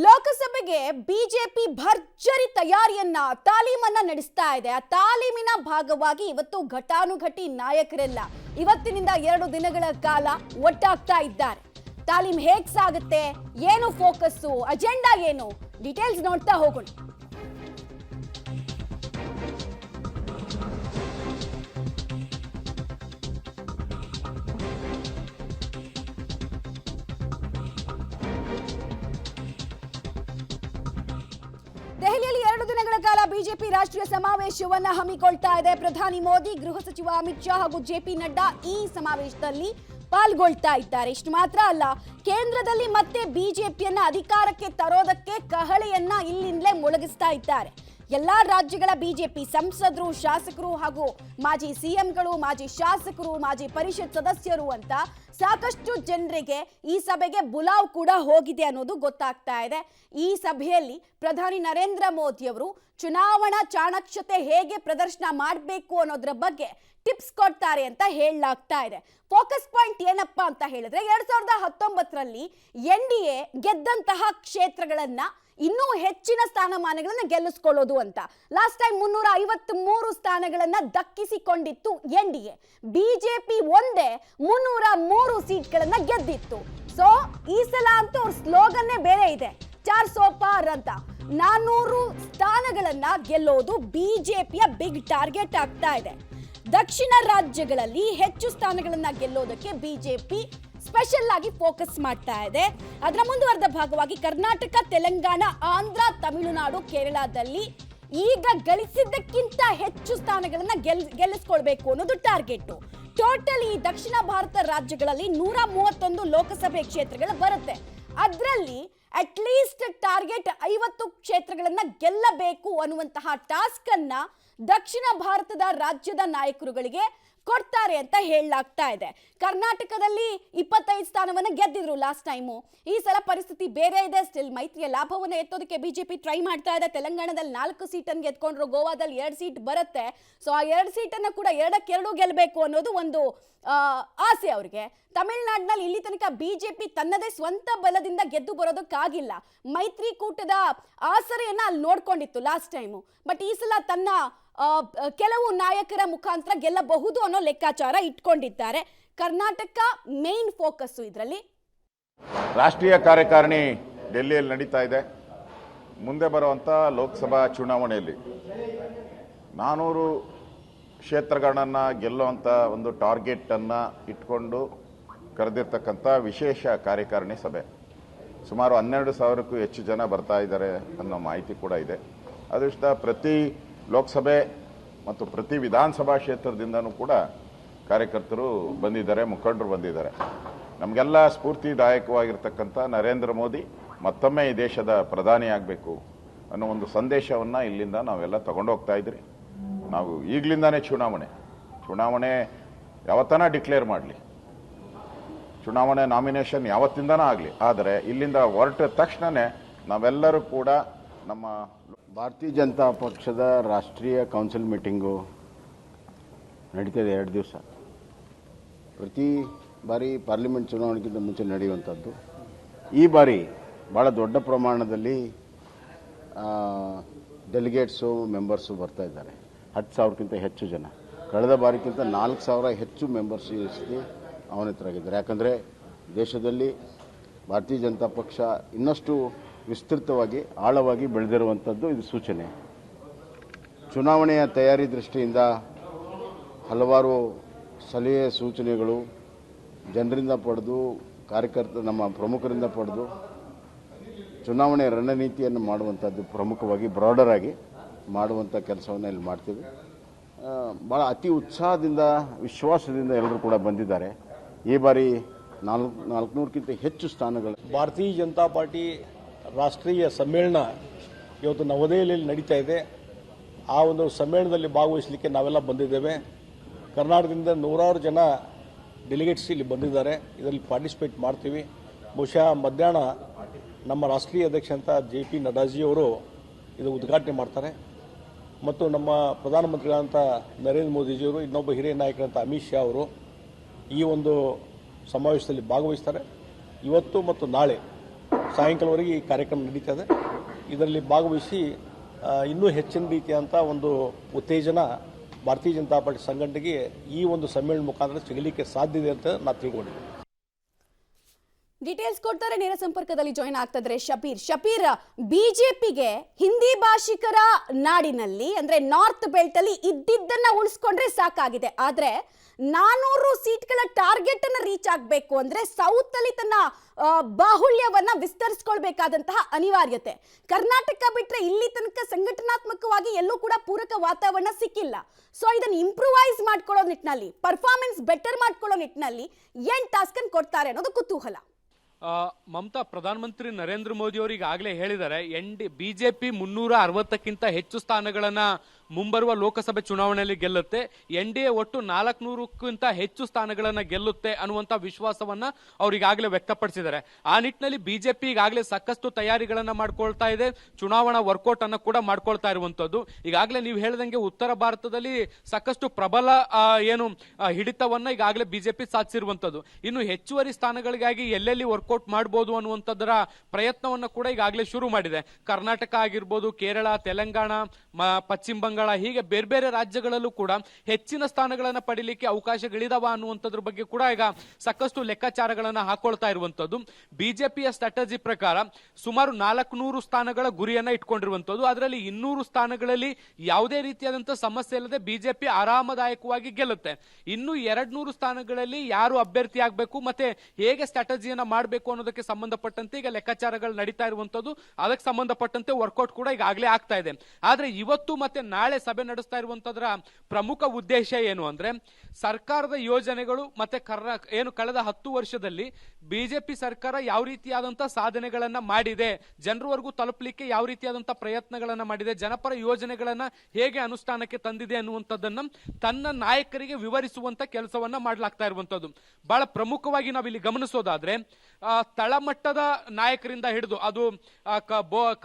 ಲೋಕಸಭೆಗೆ ಬಿಜೆಪಿ ಭರ್ಜರಿ ತಯಾರಿಯನ್ನ ತಾಲೀಮನ್ನ ನಡೆಸ್ತಾ ಇದೆ. ಆ ತಾಲೀಮಿನ ಭಾಗವಾಗಿ ಇವತ್ತು ಘಟಾನುಘಟಿ ನಾಯಕರೆಲ್ಲ ಇವತ್ತಿನಿಂದ 2 ದಿನಗಳ ಕಾಲ ಒಟ್ಟಾಗ್ತಾ ಇದ್ದಾರೆ. ತಾಲೀಮ್ ಹೇಗ್ ಸಾಗುತ್ತೆ, ಏನು ಫೋಕಸ್ಸು, ಅಜೆಂಡಾ ಏನು, ಡೀಟೇಲ್ಸ್ ನೋಡ್ತಾ ಹೋಗೋಣ. ದೆಹಲಿಯಲ್ಲಿ 2 ದಿನಗಳ ಕಾಲ ಬಿಜೆಪಿ ರಾಷ್ಟ್ರೀಯ ಸಮಾವೇಶವನ್ನ ಹಮ್ಮಿಕೊಳ್ತಾ ಇದೆ. ಪ್ರಧಾನಿ ಮೋದಿ, ಗೃಹ ಸಚಿವ ಅಮಿತ್ ಶಾ ಹಾಗೂ ಜೆಪಿ ನಡ್ಡಾ ಈ ಸಮಾವೇಶದಲ್ಲಿ ಪಾಲ್ಗೊಳ್ತಾ ಇದ್ದಾರೆ. ಇಷ್ಟು ಮಾತ್ರ ಅಲ್ಲ, ಕೇಂದ್ರದಲ್ಲಿ ಮತ್ತೆ ಬಿಜೆಪಿಯನ್ನ ಅಧಿಕಾರಕ್ಕೆ ತರೋದಕ್ಕೆ ಕಹಳೆಯನ್ನ ಇಲ್ಲಿಂದಲೇ ಮೊಳಗಿಸ್ತಾ ಇದ್ದಾರೆ. ಎಲ್ಲಾ ರಾಜ್ಯಗಳ ಬಿಜೆಪಿ ಸಂಸದರು, ಶಾಸಕರು ಹಾಗೂ ಮಾಜಿ ಸಿಎಂಗಳು, ಮಾಜಿ ಶಾಸಕರು, ಮಾಜಿ ಪರಿಷತ್ ಸದಸ್ಯರು ಅಂತ ಸಾಕಷ್ಟು ಜನರಿಗೆ ಈ ಸಭೆಗೆ ಬುಲಾವ್ ಕೂಡ ಹೋಗಿದೆ ಅನ್ನೋದು ಗೊತ್ತಾಗ್ತಾ ಇದೆ. ಈ ಸಭೆಯಲ್ಲಿ ಪ್ರಧಾನಿ ನರೇಂದ್ರ ಮೋದಿ ಅವರು ಚುನಾವಣಾ ಚಾಣಾಕ್ಷತೆ ಹೇಗೆ ಪ್ರದರ್ಶನ ಮಾಡಬೇಕು ಅನ್ನೋದ್ರ ಬಗ್ಗೆ ಟಿಪ್ಸ್ ಕೊಡ್ತಾರೆ ಅಂತ ಹೇಳಲಾಗ್ತಾ ಇದೆ. ಫೋಕಸ್ ಪಾಯಿಂಟ್ ಏನಪ್ಪಾ ಅಂತ ಹೇಳಿದ್ರೆ 2019ರಲ್ಲಿ NDA ಗೆದ್ದಂತಹ ಕ್ಷೇತ್ರಗಳನ್ನ ಇನ್ನೂ ಹೆಚ್ಚಿನ ಸ್ಥಾನಮಾನಗಳನ್ನ ಗೆಲ್ಲಿಸ್ಕೊಳ್ಳೋದು ಅಂತ. Last time 353 ಸ್ಥಾನಗಳನ್ನ ದಕ್ಕಿಸಿಕೊಂಡಿತ್ತು NDA. ಬಿಜೆಪಿ ಒಂದೇ 303 ಸೀಟ್ಗಳನ್ನ ಗೆದ್ದಿತ್ತು. ಸೊ ಈ ಸಲ ಅಂತೂ ಅವ್ರ ಸ್ಲೋಗನ್ನೇ ಬೇರೆ ಇದೆ, 400 ಪಾರ್ ಅಂತ. 400 ಸ್ಥಾನಗಳನ್ನ ಗೆಲ್ಲೋದು ಬಿಜೆಪಿಯ ಬಿಗ್ ಟಾರ್ಗೆಟ್ ಆಗ್ತಾ ಇದೆ. ದಕ್ಷಿಣ ರಾಜ್ಯಗಳಲ್ಲಿ ಹೆಚ್ಚು ಸ್ಥಾನಗಳನ್ನ ಗೆಲ್ಲೋದಕ್ಕೆ ಬಿಜೆಪಿ ಸ್ಪೆಷಲ್ ಆಗಿ ಫೋಕಸ್ ಮಾಡ್ತಾ ಇದೆ. ಅದರ ಮುಂದುವರೆದ ಭಾಗವಾಗಿ ಕರ್ನಾಟಕ, ತೆಲಂಗಾಣ, ಆಂಧ್ರ, ತಮಿಳುನಾಡು, ಕೇರಳದಲ್ಲಿ ಈಗ ಗಳಿಸಿದ್ದಕ್ಕಿಂತ ಹೆಚ್ಚು ಸ್ಥಾನಗಳನ್ನ ಗೆಲ್ಲಿಸ್ಕೊಳ್ಬೇಕು ಅನ್ನೋದು ಟಾರ್ಗೆಟ್. ಟೋಟಲ್ ಈ ದಕ್ಷಿಣ ಭಾರತ ರಾಜ್ಯಗಳಲ್ಲಿ 131 ಲೋಕಸಭೆ ಕ್ಷೇತ್ರಗಳು ಬರುತ್ತೆ. ಅದರಲ್ಲಿ ಅಟ್ಲೀಸ್ಟ್ ಟಾರ್ಗೆಟ್ 50 ಕ್ಷೇತ್ರಗಳನ್ನ ಗೆಲ್ಲಬೇಕು ಅನ್ನುವಂತಹ ಟಾಸ್ಕ್ ಅನ್ನ ದಕ್ಷಿಣ ಭಾರತದ ರಾಜ್ಯದ ನಾಯಕರುಗಳಿಗೆ ಕೊಡ್ತಾರೆ ಅಂತ ಹೇಳಲಾಗ್ತಾ ಇದೆ. ಕರ್ನಾಟಕದಲ್ಲಿ 25 ಸ್ಥಾನವನ್ನು ಗೆದ್ದಿದ್ರು ಲಾಸ್ಟ್ ಟೈಮು. ಈ ಸಲ ಪರಿಸ್ಥಿತಿ ಬೇರೆ ಇದೆ. ಸ್ಟಿಲ್ ಮೈತ್ರಿಯ ಲಾಭವನ್ನು ಎತ್ತೋದಕ್ಕೆ ಬಿಜೆಪಿ ಟ್ರೈ ಮಾಡ್ತಾ ಇದೆ. ತೆಲಂಗಾಣದಲ್ಲಿ 4 ಸೀಟನ್ನು ಗೆದ್ಕೊಂಡ್ರು, ಗೋವಾದಲ್ಲಿ 2 ಸೀಟ್ ಬರುತ್ತೆ. ಸೊ ಆ 2 ಸೀಟನ್ನು ಕೂಡ 2-2 ಗೆಲ್ಲಬೇಕು ಅನ್ನೋದು ಒಂದು ಆಸೆ ಅವರಿಗೆ. ತಮಿಳುನಾಡಿನಲ್ಲಿ ಇಲ್ಲಿ ತನಕ ಬಿಜೆಪಿ ತನ್ನದೇ ಸ್ವಂತ ಬಲದಿಂದ ಗೆದ್ದು ಬರೋದಕ್ಕಾಗಿಲ್ಲ. ಮೈತ್ರಿಕೂಟದ ಆಸರೆಯನ್ನ ಅಲ್ಲಿ ನೋಡ್ಕೊಂಡಿತ್ತು ಲಾಸ್ಟ್ ಟೈಮು. ಬಟ್ ಈ ಸಲ ತನ್ನ ಕೆಲವು ನಾಯಕರ ಮುಖಾಂತರ ಗೆಲ್ಲಬಹುದು ಅನ್ನೋ ಲೆಕ್ಕಾಚಾರ ಇಟ್ಕೊಂಡಿದ್ದಾರೆ. ಕರ್ನಾಟಕ ಮೇನ್ ಫೋಕಸ್ ಇದರಲ್ಲಿ. ರಾಷ್ಟ್ರೀಯ ಕಾರ್ಯಕಾರಿಣಿ ಡೆಲ್ಲಿಯಲ್ಲಿ ನಡೀತಾ ಇದೆ. ಮುಂದೆ ಬರುವಂಥ ಲೋಕಸಭಾ ಚುನಾವಣೆಯಲ್ಲಿ 400 ಕ್ಷೇತ್ರಗಳನ್ನ ಗೆಲ್ಲುವಂಥ ಒಂದು ಟಾರ್ಗೆಟನ್ನು ಇಟ್ಕೊಂಡು ಕರೆದಿರ್ತಕ್ಕಂಥ ವಿಶೇಷ ಕಾರ್ಯಕಾರಿಣಿ ಸಭೆ. ಸುಮಾರು 12,000ಕ್ಕೂ ಹೆಚ್ಚು ಜನ ಬರ್ತಾ ಇದ್ದಾರೆ ಅನ್ನೋ ಮಾಹಿತಿ ಕೂಡ ಇದೆ. ಅದೃಷ್ಟ ಪ್ರತಿ ಲೋಕಸಭೆ ಮತ್ತು ಪ್ರತಿ ವಿಧಾನಸಭಾ ಕ್ಷೇತ್ರದಿಂದನೂ ಕೂಡ ಕಾರ್ಯಕರ್ತರು ಬಂದಿದ್ದಾರೆ, ಮುಖಂಡರು ಬಂದಿದ್ದಾರೆ. ನಮಗೆಲ್ಲ ಸ್ಫೂರ್ತಿದಾಯಕವಾಗಿರ್ತಕ್ಕಂಥ ನರೇಂದ್ರ ಮೋದಿ ಮತ್ತೊಮ್ಮೆ ಈ ದೇಶದ ಪ್ರಧಾನಿ ಆಗಬೇಕು ಅನ್ನೋ ಒಂದು ಸಂದೇಶವನ್ನು ಇಲ್ಲಿಂದ ನಾವೆಲ್ಲ ತಗೊಂಡೋಗ್ತಾ ಇದ್ರಿ. ನಾವು ಈಗಲಿಂದಾನೇ ಚುನಾವಣೆ ಯಾವತ್ತನ ಡಿಕ್ಲೇರ್ ಮಾಡಲಿ, ಚುನಾವಣೆ ನಾಮಿನೇಷನ್ ಯಾವತ್ತಿಂದನೂ ಆಗಲಿ, ಆದರೆ ಇಲ್ಲಿಂದ ಹೊರಟ ತಕ್ಷಣವೇ ನಾವೆಲ್ಲರೂ ಕೂಡ ನಮ್ಮ ಭಾರತೀಯ ಜನತಾ ಪಕ್ಷದ ರಾಷ್ಟ್ರೀಯ ಕೌನ್ಸಿಲ್ ಮೀಟಿಂಗು ನಡೀತಿದೆ 2 ದಿವಸ. ಪ್ರತಿ ಬಾರಿ ಪಾರ್ಲಿಮೆಂಟ್ ಚುನಾವಣೆಗಿಂತ ಮುಂಚೆ ನಡೆಯುವಂಥದ್ದು. ಈ ಬಾರಿ ಭಾಳ ದೊಡ್ಡ ಪ್ರಮಾಣದಲ್ಲಿ ಡೆಲಿಗೇಟ್ಸು, ಮೆಂಬರ್ಸು ಬರ್ತಾ ಇದ್ದಾರೆ. 10,000ಕ್ಕಿಂತ ಹೆಚ್ಚು ಜನ. ಕಳೆದ ಬಾರಿಗಿಂತ 4,000 ಹೆಚ್ಚು ಮೆಂಬರ್ಸ್ ಆಹ್ವಾನಿತರಾಗಿದ್ದಾರೆ. ಯಾಕಂದರೆ ದೇಶದಲ್ಲಿ ಭಾರತೀಯ ಜನತಾ ಪಕ್ಷ ಇನ್ನಷ್ಟು ವಿಸ್ತೃತವಾಗಿ, ಆಳವಾಗಿ ಬೆಳೆದಿರುವಂಥದ್ದು ಇದು ಸೂಚನೆ. ಚುನಾವಣೆಯ ತಯಾರಿ ದೃಷ್ಟಿಯಿಂದ ಹಲವಾರು ಸಲಹೆ ಸೂಚನೆಗಳು ಜನರಿಂದ ಪಡೆದು, ನಮ್ಮ ಪ್ರಮುಖರಿಂದ ಪಡೆದು ಚುನಾವಣೆ ರಣನೀತಿಯನ್ನು ಮಾಡುವಂಥದ್ದು ಪ್ರಮುಖವಾಗಿ ಬ್ರಾಡರ್ ಆಗಿ ಮಾಡುವಂಥ ಕೆಲಸವನ್ನು ಇಲ್ಲಿ ಮಾಡ್ತೀವಿ. ಭಾಳ ಅತಿ ಉತ್ಸಾಹದಿಂದ, ವಿಶ್ವಾಸದಿಂದ ಎಲ್ಲರೂ ಕೂಡ ಬಂದಿದ್ದಾರೆ. ಈ ಬಾರಿ 400ಕ್ಕಿಂತ ಹೆಚ್ಚು ಸ್ಥಾನಗಳು. ಭಾರತೀಯ ಜನತಾ ಪಾರ್ಟಿ ರಾಷ್ಟ್ರೀಯ ಸಮ್ಮೇಳನ ಇವತ್ತು ನವದೆಹಲಿಯಲ್ಲಿ ನಡೀತಾ ಇದೆ. ಆ ಒಂದು ಸಮ್ಮೇಳನದಲ್ಲಿ ಭಾಗವಹಿಸಲಿಕ್ಕೆ ನಾವೆಲ್ಲ ಬಂದಿದ್ದೇವೆ. ಕರ್ನಾಟಕದಿಂದ 100 ಜನ ಡೆಲಿಗೇಟ್ಸ್ ಇಲ್ಲಿ ಬಂದಿದ್ದಾರೆ. ಇದರಲ್ಲಿ ಪಾರ್ಟಿಸಿಪೇಟ್ ಮಾಡ್ತೀವಿ. ಬಹುಶಃ ಮಧ್ಯಾಹ್ನ ನಮ್ಮ ರಾಷ್ಟ್ರೀಯ ಅಧ್ಯಕ್ಷ ಅಂತ ಜೆಪಿ ನಡ್ಡಾಜಿಯವರು ಇದು ಉದ್ಘಾಟನೆ ಮಾಡ್ತಾರೆ. ಮತ್ತು ನಮ್ಮ ಪ್ರಧಾನಮಂತ್ರಿಗಳಂತ ನರೇಂದ್ರ ಮೋದಿಜಿಯವರು, ಇನ್ನೊಬ್ಬ ಹಿರಿಯ ನಾಯಕರಂತ ಅಮಿತ್ ಶಾ ಅವರು ಈ ಒಂದು ಸಮಾವೇಶದಲ್ಲಿ ಭಾಗವಹಿಸ್ತಾರೆ. ಇವತ್ತು ಮತ್ತು ನಾಳೆ ಸಾಯಂಕಾಲವರೆಗೆ ಈ ಕಾರ್ಯಕ್ರಮ ನಡೀತದೆ. ಇದರಲ್ಲಿ ಭಾಗವಹಿಸಿ ಇನ್ನೂ ಹೆಚ್ಚಿನ ರೀತಿಯಂಥ ಒಂದು ಉತ್ತೇಜನ ಭಾರತೀಯ ಜನತಾ ಪಾರ್ಟಿ ಸಂಘಟನೆಗೆ ಈ ಒಂದು ಸಮ್ಮೇಳನ ಮುಖಾಂತರ ಸಿಗಲಿಕ್ಕೆ ಸಾಧ್ಯ ಇದೆ ಅಂತ ನಾನು ತಿಳ್ಕೊಂಡಿದ್ದೀನಿ. ಡೀಟೇಲ್ಸ್ ಕೊಡ್ತಾರೆ, ನೇರ ಸಂಪರ್ಕದಲ್ಲಿ ಜಾಯಿನ್ ಆಗ್ತಿದ್ರೆ ಶಬೀರ್, ಬಿಜೆಪಿಗೆ ಹಿಂದಿ ಭಾಷಿಕರ ನಾಡಿನಲ್ಲಿ ಅಂದ್ರೆ ನಾರ್ತ್ ಬೆಲ್ಟ್ ಅಲ್ಲಿ ಇದ್ದಿದ್ದನ್ನ ಉಳಿಸ್ಕೊಂಡ್ರೆ ಸಾಕಾಗಿದೆ. ಆದ್ರೆ 400 ಸೀಟ್ಗಳ ಟಾರ್ಗೆಟ್ ಅನ್ನ ರೀಚ್ ಆಗಬೇಕು ಅಂದ್ರೆ ಸೌತ್ ಅಲ್ಲಿ ತನ್ನ ಬಾಹುಳ್ಯವನ್ನ ವಿಸ್ತರಿಸಿಕೊಳ್ಬೇಕಾದಂತಹ ಅನಿವಾರ್ಯತೆ. ಕರ್ನಾಟಕ ಬಿಟ್ರೆ ಇಲ್ಲಿ ತನಕ ಸಂಘಟನಾತ್ಮಕವಾಗಿ ಎಲ್ಲೂ ಕೂಡ ಪೂರಕ ವಾತಾವರಣ ಸಿಕ್ಕಿಲ್ಲ. ಸೊ ಇದನ್ನ ಇಂಪ್ರೂವೈಸ್ ಮಾಡ್ಕೊಳ್ಳೋ ನಿಟ್ಟಿನಲ್ಲಿ, ಪರ್ಫಾರ್ಮೆನ್ಸ್ ಬೆಟರ್ ಮಾಡ್ಕೊಳ್ಳೋ ನಿಟ್ಟಿನಲ್ಲಿ ಏನ್ ಟಾಸ್ಕ್ ಅನ್ನು ಕೊಡ್ತಾರೆ ಅನ್ನೋದು ಕುತೂಹಲ. ಮಮತಾ, ಪ್ರಧಾನಮಂತ್ರಿ ನರೇಂದ್ರ ಮೋದಿ ಅವರು ಈಗಾಗಲೇ ಹೇಳಿದ್ದಾರೆ, ಬಿಜೆಪಿ 360ಕ್ಕಿಂತ ಹೆಚ್ಚು ಸ್ಥಾನಗಳನ್ನ ಮುಂಬರುವ ಲೋಕಸಭೆ ಚುನಾವಣೆಯಲ್ಲಿ ಗೆಲ್ಲುತ್ತೆ, NDA ಒಟ್ಟು 400ಕ್ಕಿಂತ ಹೆಚ್ಚು ಸ್ಥಾನಗಳನ್ನ ಗೆಲ್ಲುತ್ತೆ ಅನ್ನುವಂತ ವಿಶ್ವಾಸವನ್ನ ಅವ್ರು ಈಗಾಗಲೇ ವ್ಯಕ್ತಪಡಿಸಿದ್ದಾರೆ. ಆ ನಿಟ್ಟಿನಲ್ಲಿ ಬಿಜೆಪಿ ಈಗಾಗಲೇ ಸಾಕಷ್ಟು ತಯಾರಿಗಳನ್ನ ಮಾಡ್ಕೊಳ್ತಾ ಇದೆ, ಚುನಾವಣಾ ವರ್ಕೌಟ್ ಅನ್ನ ಕೂಡ ಮಾಡ್ಕೊಳ್ತಾ ಇರುವಂತದ್ದು. ಈಗಾಗಲೇ ನೀವು ಹೇಳಿದಂಗೆ ಉತ್ತರ ಭಾರತದಲ್ಲಿ ಸಾಕಷ್ಟು ಪ್ರಬಲ ಹಿಡಿತವನ್ನ ಈಗಾಗಲೇ ಬಿಜೆಪಿ ಸಾಧಿಸಿರುವಂತದ್ದು. ಇನ್ನು ಹೆಚ್ಚುವರಿ ಸ್ಥಾನಗಳಿಗಾಗಿ ಎಲ್ಲೆಲ್ಲಿ ವರ್ಕೌಟ್ ಮಾಡಬಹುದು ಅನ್ನುವಂಥದ್ದರ ಪ್ರಯತ್ನವನ್ನ ಕೂಡ ಈಗಾಗಲೇ ಶುರು ಮಾಡಿದೆ. ಕರ್ನಾಟಕ ಆಗಿರ್ಬೋದು, ಕೇರಳ, ತೆಲಂಗಾಣ, ಪಶ್ಚಿಮ ಬಂಗಾಳ, ಹೀಗೆ ಬೇರೆ ಬೇರೆ ರಾಜ್ಯಗಳಲ್ಲೂ ಕೂಡ ಹೆಚ್ಚಿನ ಸ್ಥಾನಗಳನ್ನ ಪಡಿಲಿಕ್ಕೆ ಅವಕಾಶಗಳಿದಾವ ಅನ್ನುವಂಥದ್ರ ಬಗ್ಗೆ ಕೂಡ ಈಗ ಸಾಕಷ್ಟು ಲೆಕ್ಕಾಚಾರಗಳನ್ನ ಹಾಕೊಳ್ತಾ ಇರುವಂತದ್ದು. ಬಿಜೆಪಿಯ ಸ್ಟ್ರಾಟಜಿ ಪ್ರಕಾರ ಸುಮಾರು 400 ಸ್ಥಾನಗಳ ಗುರಿಯನ್ನ ಇಟ್ಕೊಂಡಿರುವಂತದ್ದು. ಅದರಲ್ಲಿ 200 ಸ್ಥಾನಗಳಲ್ಲಿ ಯಾವುದೇ ರೀತಿಯಾದಂತಹ ಸಮಸ್ಯೆ ಇಲ್ಲದೆ ಬಿಜೆಪಿ ಆರಾಮದಾಯಕವಾಗಿ ಗೆಲ್ಲುತ್ತೆ. ಇನ್ನು 200 ಸ್ಥಾನಗಳಲ್ಲಿ ಯಾರು ಅಭ್ಯರ್ಥಿ ಆಗ್ಬೇಕು ಮತ್ತೆ ಹೇಗೆ ಸ್ಟ್ರಾಟಜಿಯನ್ನ ಮಾಡಬೇಕು ಅನ್ನೋದಕ್ಕೆ ಸಂಬಂಧಪಟ್ಟಂತೆ ಈಗ ಲೆಕ್ಕಾಚಾರಗಳು ನಡೀತಾ ಇರುವಂತದ್ದು. ಅದಕ್ಕೆ ಸಂಬಂಧಪಟ್ಟಂತೆ ವರ್ಕೌಟ್ ಕೂಡ ಈಗಾಗಲೇ ಆಗ್ತಾ ಇದೆ. ಆದ್ರೆ ಇವತ್ತು ಮತ್ತೆ ನಾಳೆ ಸಭೆ ನಡೆಸ್ತಾ ಇರುವಂತದ್ರ ಪ್ರಮುಖ ಉದ್ದೇಶ ಏನು ಅಂದ್ರೆ, ಸರ್ಕಾರದ ಯೋಜನೆಗಳು ಮತ್ತೆ ಕಳೆದ 10 ವರ್ಷದಲ್ಲಿ ಬಿಜೆಪಿ ಸರ್ಕಾರ ಯಾವ ರೀತಿಯಾದಂತಹ ಸಾಧನೆಗಳನ್ನ ಮಾಡಿದೆ, ಜನರವರೆಗೂ ತಲುಪಲಿಕ್ಕೆ ಯಾವ ರೀತಿಯಾದಂತಹ ಪ್ರಯತ್ನಗಳನ್ನ ಮಾಡಿದೆ, ಜನಪರ ಯೋಜನೆಗಳನ್ನ ಹೇಗೆ ಅನುಷ್ಠಾನಕ್ಕೆ ತಂದಿದೆ ಅನ್ನುವಂಥದ್ದನ್ನ ತನ್ನ ನಾಯಕರಿಗೆ ವಿವರಿಸುವಂತ ಕೆಲಸವನ್ನ ಮಾಡಲಾಗ್ತಾ ಇರುವಂತದ್ದು. ಬಹಳ ಪ್ರಮುಖವಾಗಿ ನಾವಿಲ್ಲಿ ಗಮನಿಸೋದಾದ್ರೆ, ತಳಮಟ್ಟದ ನಾಯಕರಿಂದ ಹಿಡಿದು ಅದು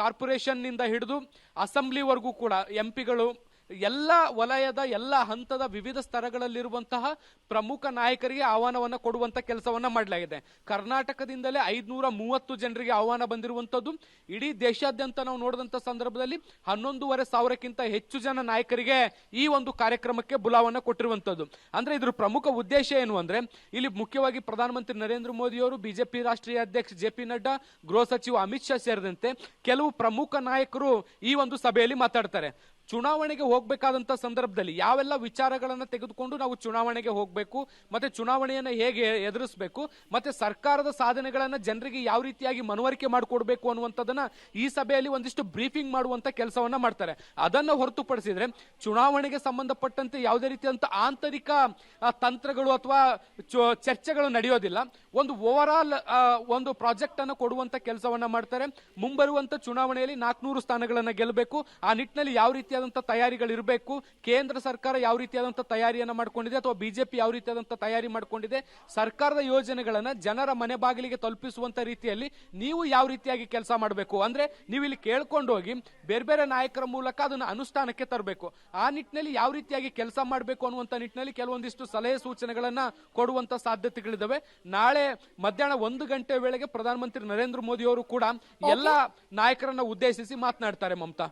ಕಾರ್ಪೊರೇಷನ್ ನಿಂದ ಹಿಡಿದು ಅಸೆಂಬ್ಲಿವರೆಗೂ ಕೂಡ ಎಂಪಿಗಳು, ಎಲ್ಲ ವಲಯದ ಎಲ್ಲ ಹಂತದ ವಿವಿಧ ಸ್ತರಗಳಲ್ಲಿರುವಂತಹ ಪ್ರಮುಖ ನಾಯಕರಿಗೆ ಆಹ್ವಾನವನ್ನ ಕೊಡುವಂತ ಕೆಲಸವನ್ನ ಮಾಡಲಾಗಿದೆ. ಕರ್ನಾಟಕದಿಂದಲೇ 530 ಜನರಿಗೆ ಆಹ್ವಾನ ಬಂದಿರುವಂತದ್ದು. ಇಡೀ ದೇಶಾದ್ಯಂತ ನಾವು ನೋಡಿದಂತ ಸಂದರ್ಭದಲ್ಲಿ 11,500ಕ್ಕಿಂತ ಹೆಚ್ಚು ಜನ ನಾಯಕರಿಗೆ ಈ ಒಂದು ಕಾರ್ಯಕ್ರಮಕ್ಕೆ ಬುಲಾವನ್ನ ಕೊಟ್ಟಿರುವಂತದ್ದು. ಅಂದ್ರೆ ಇದ್ರ ಪ್ರಮುಖ ಉದ್ದೇಶ ಏನು ಅಂದ್ರೆ, ಇಲ್ಲಿ ಮುಖ್ಯವಾಗಿ ಪ್ರಧಾನಮಂತ್ರಿ ನರೇಂದ್ರ ಮೋದಿ ಅವರು, ಬಿಜೆಪಿ ರಾಷ್ಟ್ರೀಯ ಅಧ್ಯಕ್ಷ JP ನಡ್ಡಾ, ಗೃಹ ಸಚಿವ ಅಮಿತ್ ಶಾ ಸೇರಿದಂತೆ ಕೆಲವು ಪ್ರಮುಖ ನಾಯಕರು ಈ ಒಂದು ಸಭೆಯಲ್ಲಿ ಮಾತಾಡ್ತಾರೆ. ಚುನಾವಣೆಗೆ ಹೋಗ್ಬೇಕಾದಂತ ಸಂದರ್ಭದಲ್ಲಿ ಯಾವೆಲ್ಲ ವಿಚಾರಗಳನ್ನ ತೆಗೆದುಕೊಂಡು ನಾವು ಚುನಾವಣೆಗೆ ಹೋಗ್ಬೇಕು, ಮತ್ತೆ ಚುನಾವಣೆಯನ್ನ ಹೇಗೆ ಎದುರಿಸಬೇಕು, ಮತ್ತೆ ಸರ್ಕಾರದ ಸಾಧನೆಗಳನ್ನ ಜನರಿಗೆ ಯಾವ ರೀತಿಯಾಗಿ ಮನವರಿಕೆ ಮಾಡಿಕೊಡ್ಬೇಕು ಅನ್ನುವಂಥದ್ದನ್ನ ಈ ಸಭೆಯಲ್ಲಿ ಒಂದಿಷ್ಟು ಬ್ರೀಫಿಂಗ್ ಮಾಡುವಂತ ಕೆಲಸವನ್ನ ಮಾಡ್ತಾರೆ. ಅದನ್ನ ಹೊರತುಪಡಿಸಿದ್ರೆ ಚುನಾವಣೆಗೆ ಸಂಬಂಧಪಟ್ಟಂತೆ ಯಾವುದೇ ರೀತಿಯಂತ ಆಂತರಿಕ ತಂತ್ರಗಳು ಅಥವಾ ಚರ್ಚೆಗಳು ನಡೆಯೋದಿಲ್ಲ. ಒಂದು ಓವರ್ ಆಲ್ ಒಂದು ಪ್ರಾಜೆಕ್ಟ್ ಅನ್ನು ಕೊಡುವಂತ ಕೆಲಸವನ್ನ ಮಾಡ್ತಾರೆ. ಮುಂಬರುವಂತ ಚುನಾವಣೆಯಲ್ಲಿ 400 ಸ್ಥಾನಗಳನ್ನ ಗೆಲ್ಲಬೇಕು, ಆ ನಿಟ್ಟಿನಲ್ಲಿ ಯಾವ ರೀತಿಯಾದಂತಹ ತಯಾರಿಗಳಿರಬೇಕು, ಕೇಂದ್ರ ಸರ್ಕಾರ ಯಾವ ರೀತಿಯಾದಂತಹ ತಯಾರಿಯನ್ನ ಮಾಡ್ಕೊಂಡಿದೆ ಅಥವಾ ಬಿಜೆಪಿ ಯಾವ ರೀತಿಯಾದಂತಹ ತಯಾರಿ ಮಾಡ್ಕೊಂಡಿದೆ, ಸರ್ಕಾರದ ಯೋಜನೆಗಳನ್ನ ಜನರ ಮನೆ ಬಾಗಿಲಿಗೆ ತಲುಪಿಸುವಂತ ರೀತಿಯಲ್ಲಿ ನೀವು ಯಾವ ರೀತಿಯಾಗಿ ಕೆಲಸ ಮಾಡಬೇಕು, ಅಂದ್ರೆ ನೀವು ಇಲ್ಲಿ ಕೇಳ್ಕೊಂಡು ಹೋಗಿ ಬೇರೆ ಬೇರೆ ನಾಯಕರ ಮೂಲಕ ಅದನ್ನ ಅನುಷ್ಠಾನಕ್ಕೆ ತರಬೇಕು. ಆ ನಿಟ್ಟಿನಲ್ಲಿ ಯಾವ ರೀತಿಯಾಗಿ ಕೆಲಸ ಮಾಡಬೇಕು ಅನ್ನುವಂತ ನಿಟ್ಟಿನಲ್ಲಿ ಕೆಲವೊಂದಿಷ್ಟು ಸಲಹೆ ಸೂಚನೆಗಳನ್ನ ಕೊಡುವಂತ ಸಾಧ್ಯತೆಗಳಿದಾವೆ. ನಾಳೆ ಮಧ್ಯಾಹ್ನ 1 ಗಂಟೆ ವೇಳೆಗೆ ಪ್ರಧಾನಮಂತ್ರಿ ನರೇಂದ್ರ ಮೋದಿ ಅವರು ಕೂಡ ಎಲ್ಲ ನಾಯಕರನ್ನ ಉದ್ದೇಶಿಸಿ ಮಾತನಾಡ್ತಾರೆ. ಮಮತಾ.